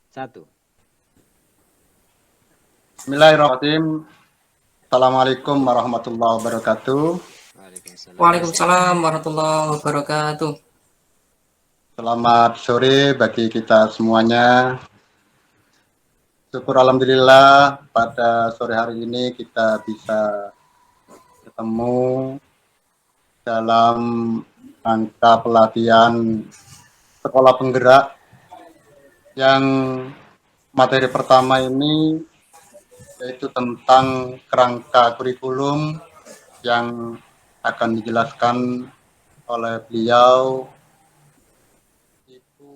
Satu. Bismillahirrahmanirrahim. Assalamualaikum warahmatullahi wabarakatuh. Waalaikumsalam. Waalaikumsalam warahmatullahi wabarakatuh. Selamat sore bagi kita semuanya. Syukur alhamdulillah pada sore hari ini kita bisa ketemu dalam rangka pelatihan sekolah penggerak yang materi pertama ini yaitu tentang kerangka kurikulum yang akan dijelaskan oleh beliau Ibu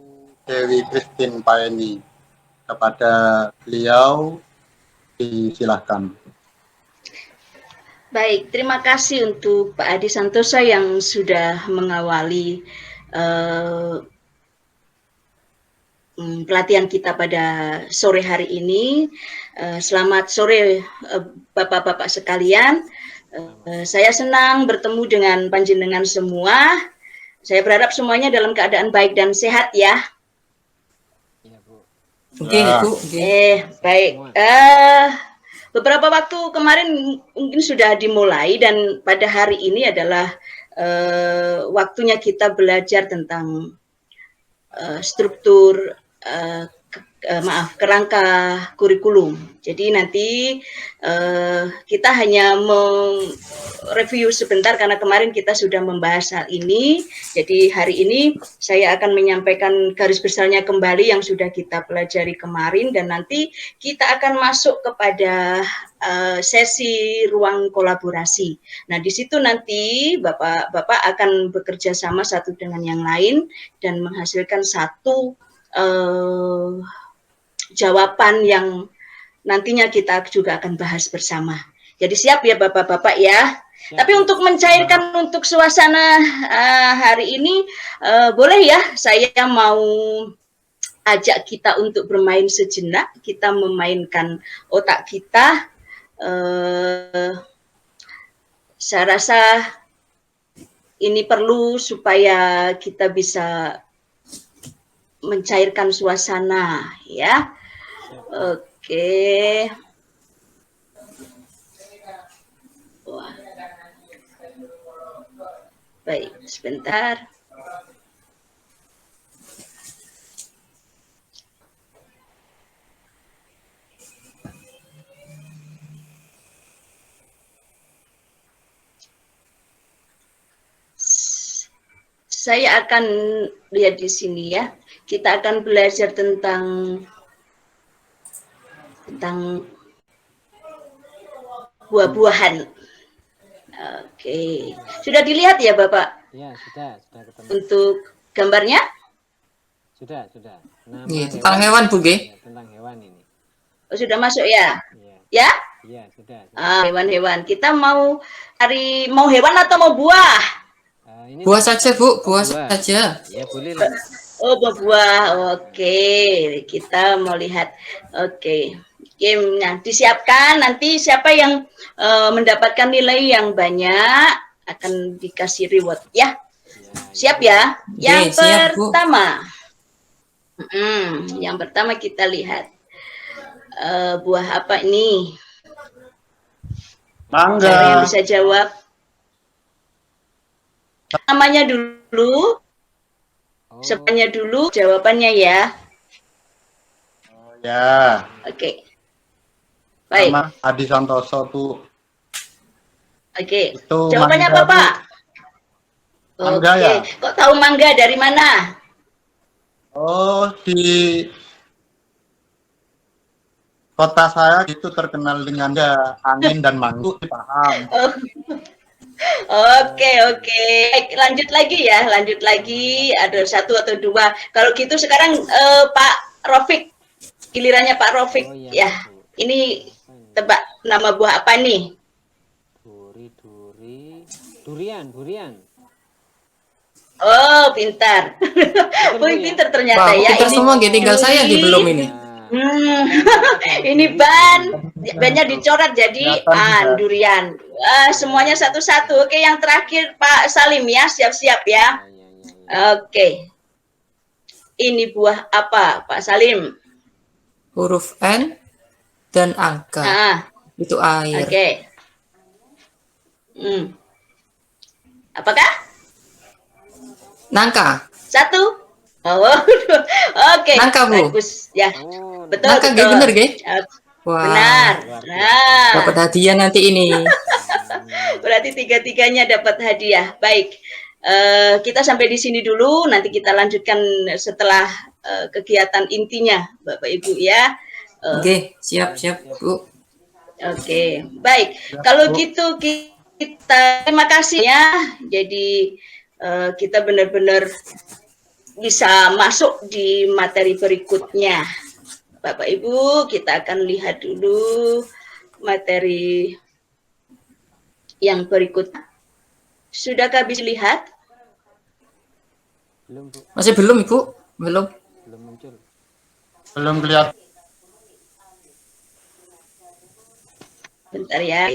Dewi Christine Paeni. Kepada beliau disilahkan. Baik, terima kasih untuk Pak Adi Santosa yang sudah mengawali pelatihan kita pada sore hari ini. Selamat sore Bapak-bapak sekalian. Saya senang bertemu dengan panjenengan semua. Saya berharap semuanya dalam keadaan baik dan sehat ya. Iya, Bu. Oke, Bu. Baik. Beberapa waktu kemarin mungkin sudah dimulai dan pada hari ini adalah waktunya kita belajar tentang struktur kerangka kurikulum. Jadi nanti kita hanya mereview sebentar karena kemarin kita sudah membahas hal ini. Jadi hari ini saya akan menyampaikan garis besarnya kembali yang sudah kita pelajari kemarin dan nanti kita akan masuk kepada sesi ruang kolaborasi. Nah, di situ nanti Bapak-bapak akan bekerja sama satu dengan yang lain dan menghasilkan satu jawaban yang nantinya kita juga akan bahas bersama. Jadi siap ya Bapak-bapak ya. Siap. Tapi untuk mencairkan untuk suasana hari ini, boleh ya saya mau ajak kita untuk bermain sejenak. Kita memainkan otak kita. Saya rasa ini perlu supaya kita bisa mencairkan suasana ya. Oke. Wah. Baik, sebentar. Saya akan lihat di sini ya. Kita akan belajar tentang buah-buahan. Oke. Sudah dilihat ya, Bapak? Ya, sudah ketemu. Untuk gambarnya? Sudah. Nama tentang hewan, Bu, ya, tentang hewan ini. Oh, sudah masuk ya? Iya. Ya? Iya, sudah. Hewan-hewan. Kita mau hewan atau mau buah? Ini buah saja, Bu. Buah saja. Ya, boleh lah. Oh, buah. Oke. Kita mau lihat. Oke. Nah, disiapkan nanti siapa yang mendapatkan nilai yang banyak akan dikasih reward ya. Siap ya? Yang pertama. Yang pertama kita lihat buah apa ini? Mangga. Siapa yang bisa jawab? Namanya dulu. Semuanya dulu jawabannya ya. Oh ya. Oke. Baik. Nama Adi Santoso, Bu. Oke. Itu jawabannya mangga, apa, Pak? Mangga Oke. ya? Kok tahu mangga dari mana? Oh, di kota saya itu terkenal dengan angin dan manggu, paham. Oke. Lanjut lagi. Ada satu atau dua. Kalau gitu sekarang Pak Rofik, gilirannya Pak Rofik. Oh, ya. Ini tebak nama buah apa nih? Durian. Oh, pintar. Pintar ternyata ya. Pintar semua, tinggal saya belum ini. Ini bannya dicoret jadi durian. Semuanya satu-satu. Oke, yang terakhir Pak Salim ya, siap-siap ya. Oke. Ini buah apa, Pak Salim? huruf N dan angka. Ah, Itu air. oke. Apakah? Nangka. Satu. Oh, oke. Nangka, Bu. Bagus. Ya, Oh, betul, Nangka, betul. bener, Ge? Wah, Benar. Nah, dapat hadiah nanti ini. berarti tiga-tiganya dapat hadiah. Baik. Kita sampai di sini dulu. Nanti kita lanjutkan setelah kegiatan intinya, Bapak Ibu ya. Oke, siap-siap, Bu. Oke, baik. Kalau Bu. gitu kita terima kasih ya. Jadi kita benar-benar bisa masuk di materi berikutnya. Bapak Ibu, kita akan lihat dulu materi yang berikutnya. Sudahkah bisa lihat? belum Bu, Masih belum, Ibu? Belum. belum muncul. Belum kelihatan. Bentar ya.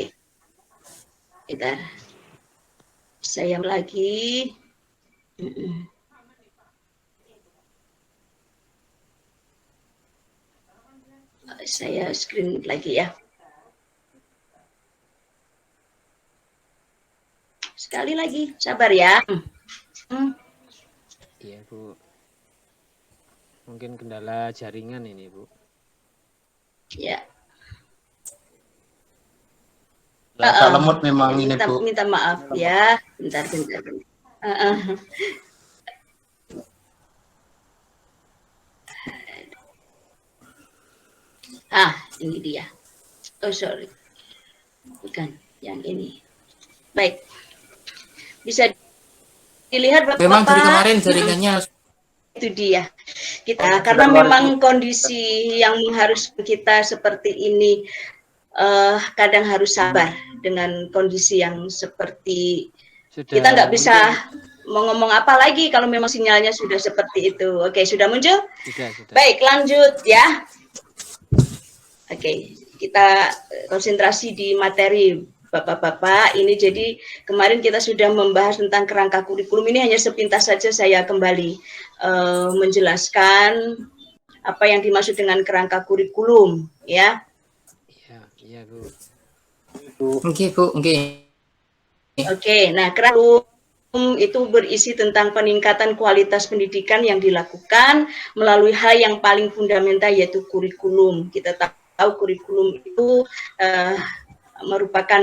Bentar. Saya lagi. Saya screen lagi ya. Sekali lagi, sabar ya. Iya Bu, mungkin kendala jaringan ini Bu. Ya. Agak lemot memang ini, minta, Bu. minta maaf ya. Bentar. Ini dia. Oh, sorry. Bukan yang ini. Baik. Bisa dilihat Bapak? Memang dari kemarin jaringannya Itu dia. Kita karena memang kondisi yang mengharuskan kita seperti ini kadang harus sabar dengan kondisi yang seperti Sudah kita nggak bisa muncul. mau ngomong apa lagi kalau memang sinyalnya sudah seperti itu. Oke, sudah muncul? Sudah. Baik, lanjut ya. Oke, kita konsentrasi di materi Bapak-bapak. Ini jadi kemarin kita sudah membahas tentang kerangka kurikulum. Ini hanya sepintas saja saya kembali menjelaskan apa yang dimaksud dengan kerangka kurikulum, ya. Iya Bu. Oke, Bu. Oke. Oke, nah kurikulum itu berisi tentang peningkatan kualitas pendidikan yang dilakukan melalui hal yang paling fundamental yaitu kurikulum. Kita tahu kurikulum itu merupakan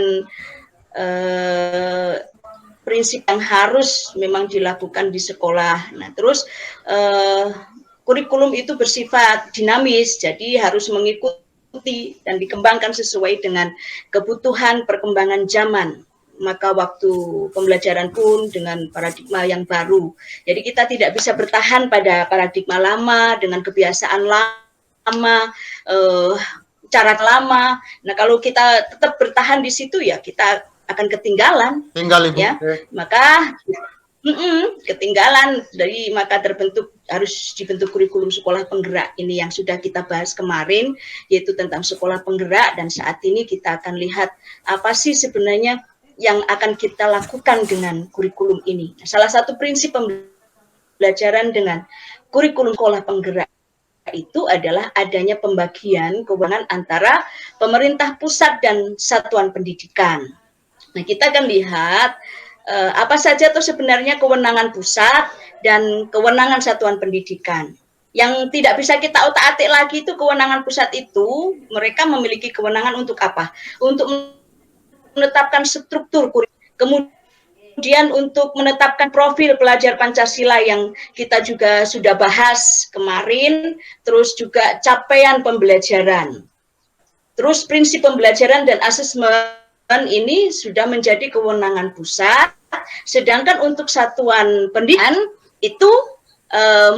prinsip yang harus memang dilakukan di sekolah. Nah, terus kurikulum itu bersifat dinamis, jadi harus mengikuti dan dikembangkan sesuai dengan kebutuhan perkembangan zaman. Maka waktu pembelajaran pun dengan paradigma yang baru. Jadi kita tidak bisa bertahan pada paradigma lama dengan kebiasaan lama, cara lama. Nah, kalau kita tetap bertahan di situ ya kita akan ketinggalan. Tinggal Ibu. Ya, maka ketinggalan dari maka harus dibentuk kurikulum sekolah penggerak ini yang sudah kita bahas kemarin, yaitu tentang sekolah penggerak, dan saat ini kita akan lihat apa sih sebenarnya yang akan kita lakukan dengan kurikulum ini. Salah satu prinsip pembelajaran dengan kurikulum sekolah penggerak itu adalah adanya pembagian kewenangan antara pemerintah pusat dan satuan pendidikan. Nah, kita akan lihat apa saja tuh sebenarnya kewenangan pusat dan kewenangan satuan pendidikan. Yang tidak bisa kita otak-atik lagi itu kewenangan pusat itu, mereka memiliki kewenangan untuk apa? Untuk menetapkan struktur kurikulum, kemudian untuk menetapkan profil pelajar Pancasila yang kita juga sudah bahas kemarin, terus juga capaian pembelajaran. Terus prinsip pembelajaran dan asesmen ini sudah menjadi kewenangan pusat, sedangkan untuk satuan pendidikan itu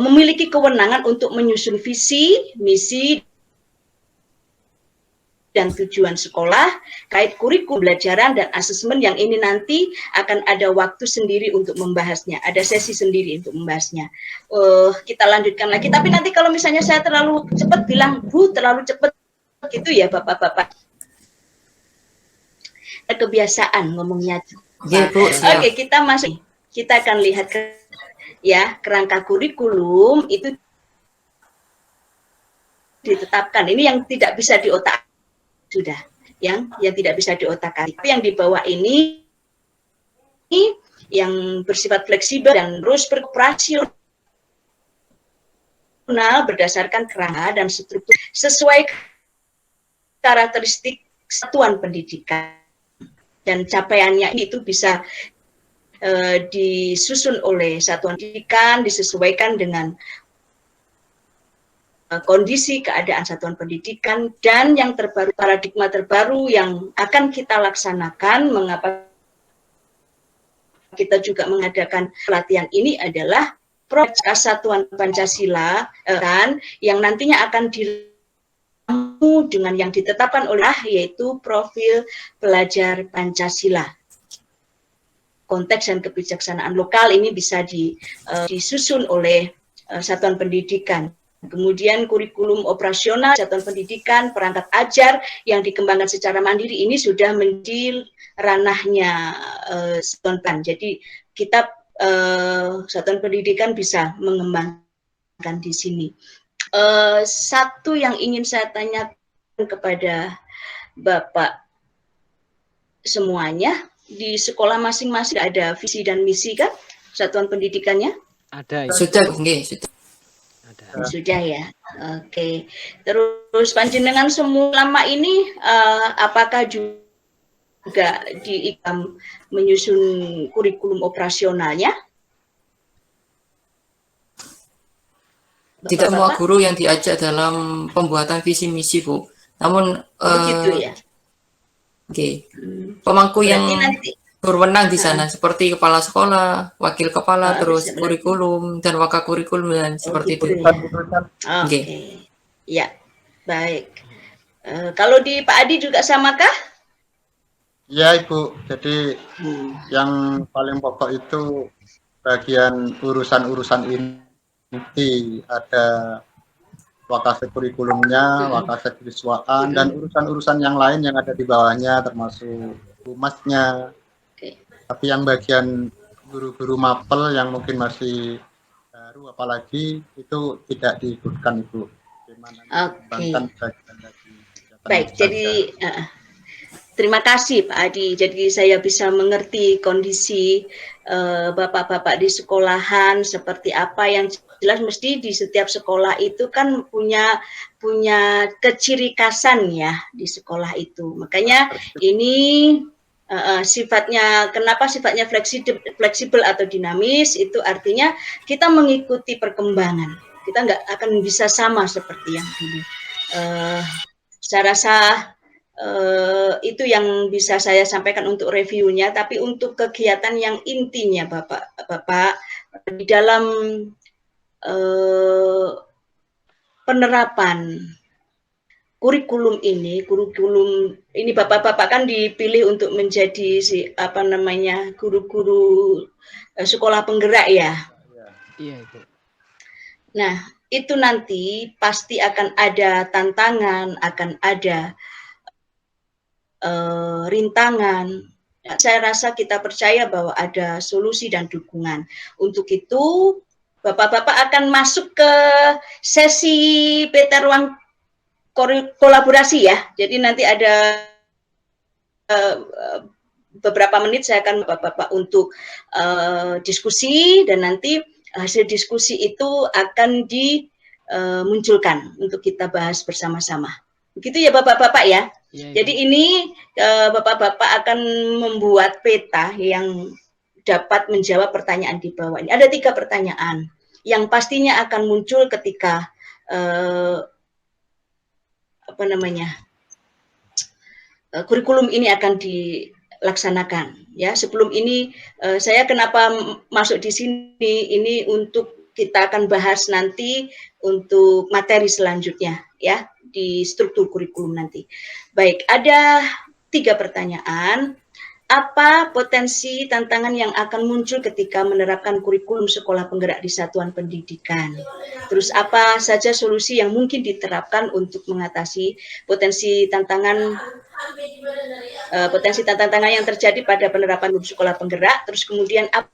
memiliki kewenangan untuk menyusun visi, misi, dan tujuan sekolah, kait kurikulum pembelajaran dan asesmen yang ini nanti akan ada waktu sendiri untuk membahasnya, ada sesi sendiri untuk membahasnya. Kita lanjutkan lagi, tapi nanti kalau misalnya saya terlalu cepat bilang, Bu terlalu cepat gitu ya Bapak-bapak. Kebiasaan ngomongnya. Oke, kita masuk. Kita akan lihat ya kerangka kurikulum itu ditetapkan. Ini yang tidak bisa diotak sudah, yang tidak bisa diotak-atik. Tapi yang di bawah ini yang bersifat fleksibel dan terus beroperasional berdasarkan kerangka dan struktur sesuai karakteristik satuan pendidikan, dan capaiannya itu bisa disusun oleh satuan pendidikan, disesuaikan dengan kondisi keadaan satuan pendidikan, dan yang terbaru, paradigma terbaru yang akan kita laksanakan, mengapa kita juga mengadakan pelatihan ini adalah proyek Satuan Pancasila kan, yang nantinya akan diramu dengan yang ditetapkan oleh yaitu profil pelajar Pancasila. Konteks dan kebijaksanaan lokal ini bisa disusun oleh satuan pendidikan. Kemudian kurikulum operasional satuan pendidikan, perangkat ajar yang dikembangkan secara mandiri ini sudah menjadi ranahnya satuan PAN. Jadi kita satuan pendidikan bisa mengembangkan di sini. Satu yang ingin saya tanyakan kepada Bapak semuanya, di sekolah masing-masing ada visi dan misi kan satuan pendidikannya? Ada ya. Sudah, sudah. Ada. Sudah ya. Oke. Terus panjenengan semua lama ini apakah juga menyusun kurikulum operasionalnya? Tidak semua guru yang diajak dalam pembuatan visi misi, Bu. Namun begitu ya. Oke. Pemangku yang berwenang di sana seperti kepala sekolah, wakil kepala, terus kurikulum dan wakil kurikulum dan seperti itu. Oke. Ya, baik. Kalau di Pak Adi juga samakah? Ya, Ibu. Jadi yang paling pokok itu bagian urusan-urusan inti, ada wakase kurikulumnya, wakase siswaan, dan urusan-urusan yang lain yang ada di bawahnya, termasuk humasnya. Tapi yang bagian guru-guru mapel yang mungkin masih baru apalagi itu tidak diikutkan, Ibu. Baik, jadi terima kasih Pak Adi. Jadi saya bisa mengerti kondisi bapak-bapak di sekolahan seperti apa. Yang jelas mesti di setiap sekolah itu kan punya keciri khasan ya di sekolah itu. Makanya ini kenapa sifatnya fleksibel atau dinamis, itu artinya kita mengikuti perkembangan. Kita nggak akan bisa sama seperti yang dulu. Saya rasa itu yang bisa saya sampaikan untuk reviewnya. Tapi untuk kegiatan yang intinya Bapak di dalam penerapan kurikulum ini bapak-bapak kan dipilih untuk menjadi guru-guru sekolah penggerak ya. Iya, Ibu. Nah, itu nanti pasti akan ada tantangan, akan ada rintangan. Saya rasa kita percaya bahwa ada solusi dan dukungan. Untuk itu, bapak-bapak akan masuk ke sesi beta ruang kolaborasi ya. Jadi nanti ada beberapa menit saya akan bapak-bapak untuk diskusi, dan nanti hasil diskusi itu akan dimunculkan untuk kita bahas bersama-sama. Begitu ya Bapak-bapak ya. Jadi ini Bapak-bapak akan membuat peta yang dapat menjawab pertanyaan di bawah ini. Ada 3 pertanyaan yang pastinya akan muncul ketika kurikulum ini akan dilaksanakan ya. Sebelum ini saya kenapa masuk di sini, ini untuk kita akan bahas nanti untuk materi selanjutnya ya di struktur kurikulum nanti. Baik, ada 3 pertanyaan. Apa potensi tantangan yang akan muncul ketika menerapkan kurikulum sekolah penggerak di satuan pendidikan? Terus apa saja solusi yang mungkin diterapkan untuk mengatasi potensi tantangan yang terjadi pada penerapan kurikulum sekolah penggerak? Terus kemudian apa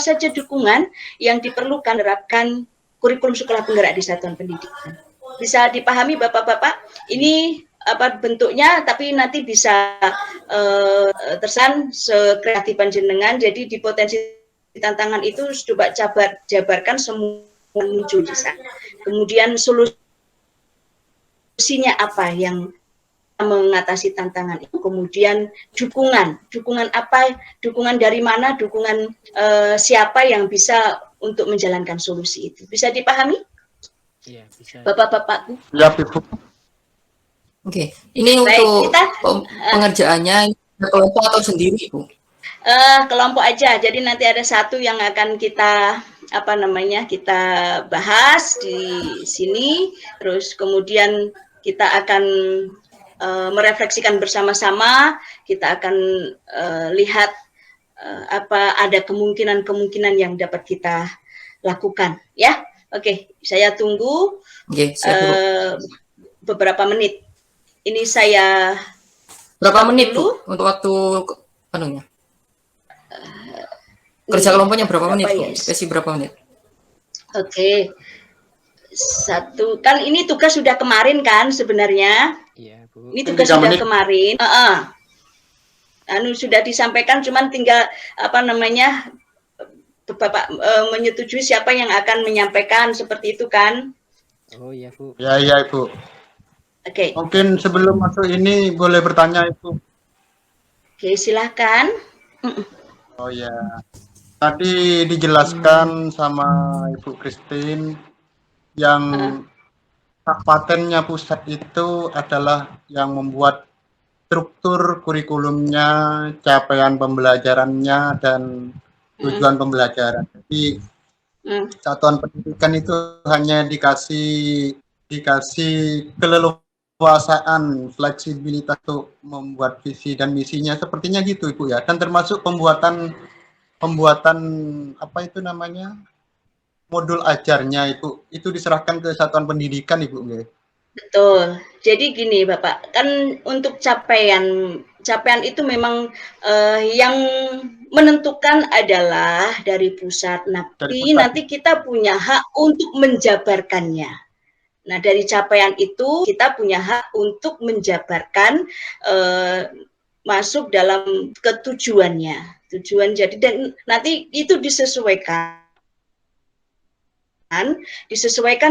saja dukungan yang diperlukan menerapkan kurikulum sekolah penggerak di satuan pendidikan? Bisa dipahami Bapak-bapak? Ini apa bentuknya, tapi nanti bisa tersan sekreatifan jenengan. Jadi di potensi tantangan itu coba jabarkan semua muncul di sana. Kemudian solusinya apa yang mengatasi tantangan itu, kemudian dukungan apa, dukungan dari mana, dukungan siapa yang bisa untuk menjalankan solusi itu. Bisa dipahami? Iya, bisa. Bapak-bapakku. Ya, Ibu. Oke, ini Baik, untuk kita pengerjaannya kelompok atau sendiri, Bu? kelompok aja. Jadi nanti ada satu yang akan kita kita bahas di sini, terus kemudian kita akan merefleksikan bersama-sama, kita akan lihat apa ada kemungkinan-kemungkinan yang dapat kita lakukan, ya. Oke, saya tunggu beberapa menit. Ini saya berapa menit dulu. Bu untuk waktu anunya? Kerja kelompoknya berapa menit Bu? Sesi berapa menit? Oke. Satu, kan ini tugas sudah kemarin kan sebenarnya. Iya, Bu. Ini tugas sudah kemarin. Sudah disampaikan, cuman tinggal Bapak menyetujui siapa yang akan menyampaikan, seperti itu kan? Oh iya, Bu. Ya, iya, Ibu. Oke. Mungkin sebelum masuk ini boleh bertanya, Ibu. Oke, silahkan. Oh ya, tadi dijelaskan sama Ibu Christine yang hak patennya pusat itu adalah yang membuat struktur kurikulumnya, capaian pembelajarannya, dan tujuan pembelajaran. Jadi satuan pendidikan itu hanya dikasih keleluasaan, fleksibilitas untuk membuat visi dan misinya, sepertinya gitu Ibu ya. Dan termasuk pembuatan apa itu namanya, modul ajarnya itu diserahkan ke satuan pendidikan Ibu. Betul. Jadi gini Bapak, kan untuk capaian itu memang yang menentukan adalah dari pusat. Nanti kita punya hak untuk menjabarkannya. Nah, dari capaian itu kita punya hak untuk menjabarkan masuk dalam ketujuannya. Tujuan jadi, dan nanti itu disesuaikan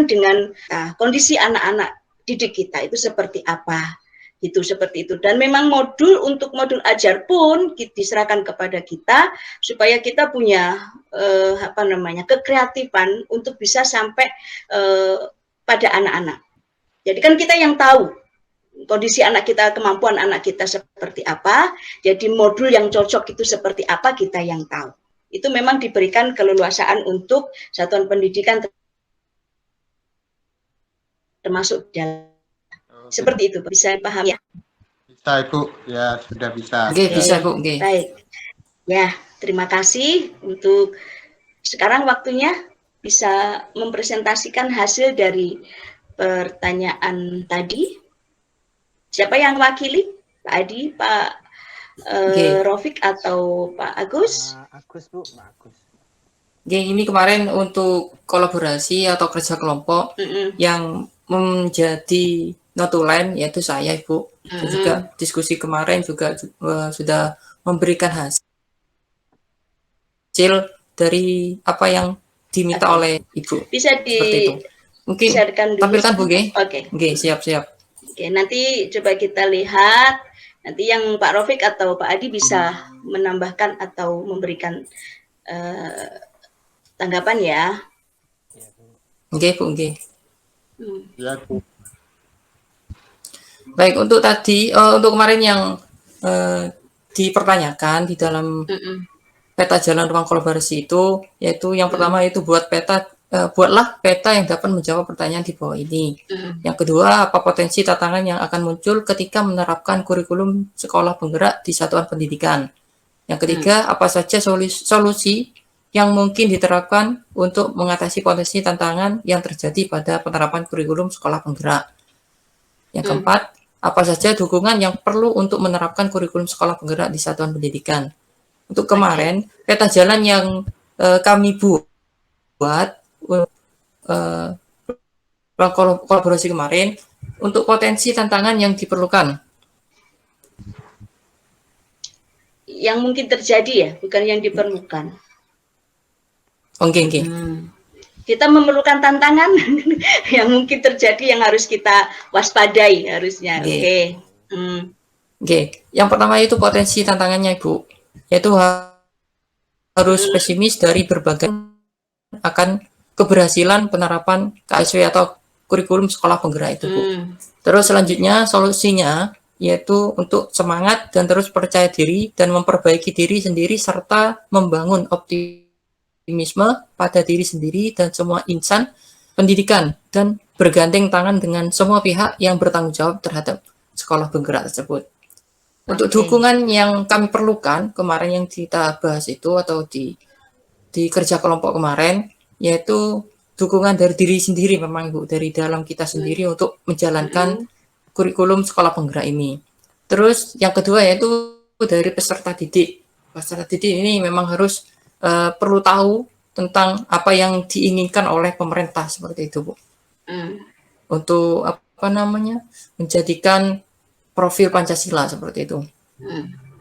dengan kondisi anak-anak didik kita itu seperti apa, itu seperti itu. Dan memang untuk modul ajar pun diserahkan kepada kita supaya kita punya kekreatifan untuk bisa sampai pada anak-anak. Jadi kan kita yang tahu kondisi anak kita, kemampuan anak kita seperti apa, jadi modul yang cocok itu seperti apa, kita yang tahu. Itu memang diberikan keleluasaan untuk satuan pendidikan termasuk dalam. Seperti itu, bisa paham ya? Bisa Ibu, ya sudah bisa. Oke, bisa Bu. Oke. Baik. Ya, terima kasih untuk sekarang waktunya bisa mempresentasikan hasil dari pertanyaan tadi. Siapa yang wakili? Pak Adi, Pak Rofik atau Pak Agus? Pak Agus, Bu. Pak Agus. Oke, ini kemarin untuk kolaborasi atau kerja kelompok yang menjadi notulen yaitu saya Ibu. Dan juga diskusi kemarin juga sudah memberikan hasil dari apa yang diminta oleh Ibu. Bisa seperti itu. Mungkin tampilkan Bu. Oke, siap. Oke, nanti coba kita lihat. Nanti yang Pak Rofik atau Pak Adi bisa menambahkan atau memberikan tanggapan ya. Oke, Bu. Ya, Bu. Baik, untuk tadi, untuk kemarin yang dipertanyakan di dalam peta jalan ruang kolaborasi itu, yaitu yang pertama itu buatlah peta yang dapat menjawab pertanyaan di bawah ini. Yang kedua, apa potensi tantangan yang akan muncul ketika menerapkan kurikulum sekolah penggerak di satuan pendidikan. Yang ketiga, apa saja solusi yang mungkin diterapkan untuk mengatasi potensi tantangan yang terjadi pada penerapan kurikulum sekolah penggerak. Yang keempat, apa saja dukungan yang perlu untuk menerapkan kurikulum sekolah penggerak di satuan pendidikan. Untuk kemarin, peta jalan yang kami buat ruang kolaborasi kemarin untuk potensi tantangan yang diperlukan. Yang mungkin terjadi ya, bukan yang diperlukan. Oke. Kita memerlukan tantangan yang mungkin terjadi yang harus kita waspadai harusnya. Oke. Yang pertama itu potensi tantangannya Ibu, yaitu harus pesimis dari berbagai akan keberhasilan penerapan KSW atau kurikulum sekolah penggerak itu Bu. Terus selanjutnya solusinya yaitu untuk semangat dan terus percaya diri dan memperbaiki diri sendiri serta membangun optimisme pada diri sendiri dan semua insan pendidikan dan bergandeng tangan dengan semua pihak yang bertanggung jawab terhadap sekolah penggerak tersebut. Untuk dukungan yang kami perlukan kemarin yang kita bahas itu atau di kerja kelompok kemarin, yaitu dukungan dari diri sendiri memang Bu, dari dalam kita sendiri untuk menjalankan kurikulum sekolah penggerak ini. Terus yang kedua yaitu dari peserta didik. Peserta didik ini memang harus perlu tahu tentang apa yang diinginkan oleh pemerintah seperti itu Bu. Untuk menjadikan profil Pancasila seperti itu.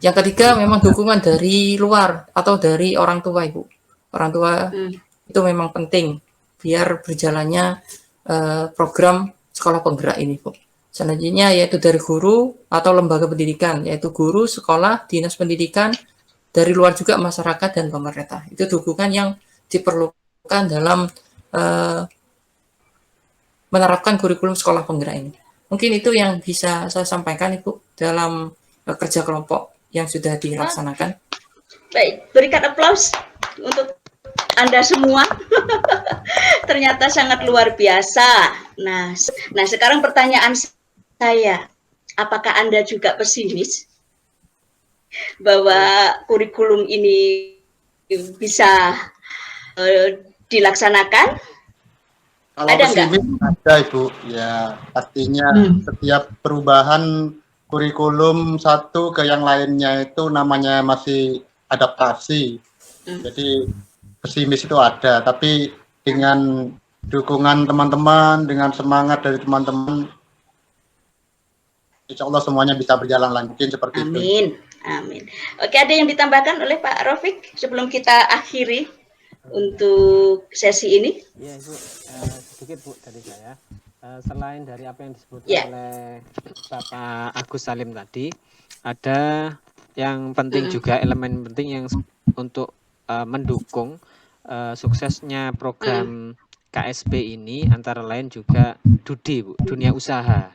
Yang ketiga memang dukungan dari luar atau dari orang tua Ibu. Orang tua itu memang penting biar berjalannya program sekolah penggerak ini Bu. Selanjutnya yaitu dari guru atau lembaga pendidikan, yaitu guru, sekolah, dinas pendidikan, dari luar juga masyarakat dan pemerintah. Itu dukungan yang diperlukan dalam menerapkan kurikulum sekolah penggerak ini. Mungkin itu yang bisa saya sampaikan Ibu dalam kerja kelompok yang sudah dilaksanakan. Baik, berikan aplaus untuk Anda semua. Ternyata sangat luar biasa. Nah, sekarang pertanyaan saya, apakah Anda juga pesimis bahwa kurikulum ini bisa dilaksanakan? Kalau Ada pesimis ada Ibu, ya pastinya setiap perubahan kurikulum satu ke yang lainnya itu namanya masih adaptasi. Jadi pesimis itu ada, tapi dengan dukungan teman-teman, dengan semangat dari teman-teman, insya Allah semuanya bisa berjalan lancar seperti itu. Amin. Oke, ada yang ditambahkan oleh Pak Rafiq sebelum kita akhiri untuk sesi ini? Ya Ibu, sedikit Bu dari saya. Selain dari apa yang disebutkan oleh Bapak Agus Salim tadi, ada yang penting juga, elemen penting yang untuk mendukung suksesnya program KSP ini, antara lain juga DUDI Bu, dunia usaha.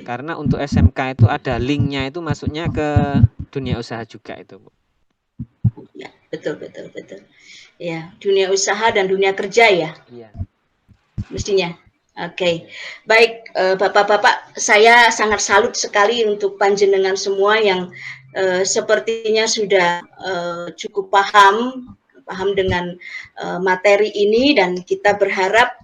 Karena untuk SMK itu ada linknya, itu masuknya ke dunia usaha juga itu Bu. Ya, betul. Ya, dunia usaha dan dunia kerja ya. Iya. Mestinya. Oke. Baik, Bapak-bapak, saya sangat salut sekali untuk panjenengan semua yang sepertinya sudah cukup paham dengan materi ini, dan kita berharap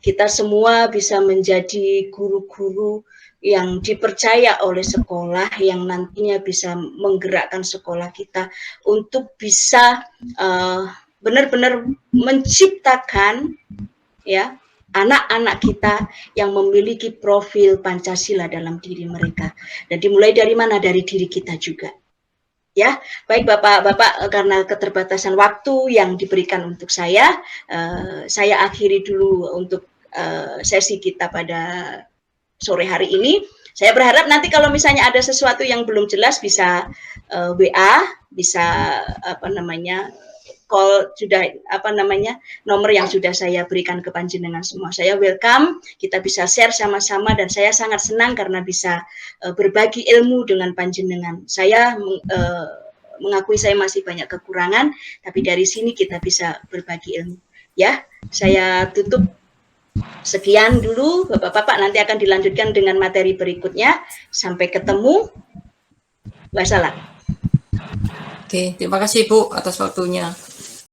kita semua bisa menjadi guru-guru yang dipercaya oleh sekolah, yang nantinya bisa menggerakkan sekolah kita untuk bisa benar-benar menciptakan ya anak-anak kita yang memiliki profil Pancasila dalam diri mereka. Dan dimulai dari mana? Dari diri kita juga. Ya, baik Bapak-bapak, karena keterbatasan waktu yang diberikan untuk saya akhiri dulu untuk sesi kita pada sore hari ini. Saya berharap nanti kalau misalnya ada sesuatu yang belum jelas bisa WA, bisa call, sudah nomor yang sudah saya berikan ke panjenengan semua. Saya welcome, kita bisa share sama-sama, dan saya sangat senang karena bisa berbagi ilmu dengan panjenengan. Saya mengakui saya masih banyak kekurangan, tapi dari sini kita bisa berbagi ilmu. Ya, saya tutup. Sekian dulu Bapak-bapak, nanti akan dilanjutkan dengan materi berikutnya. Sampai ketemu. Wassalam. Oke, terima kasih Bu atas waktunya.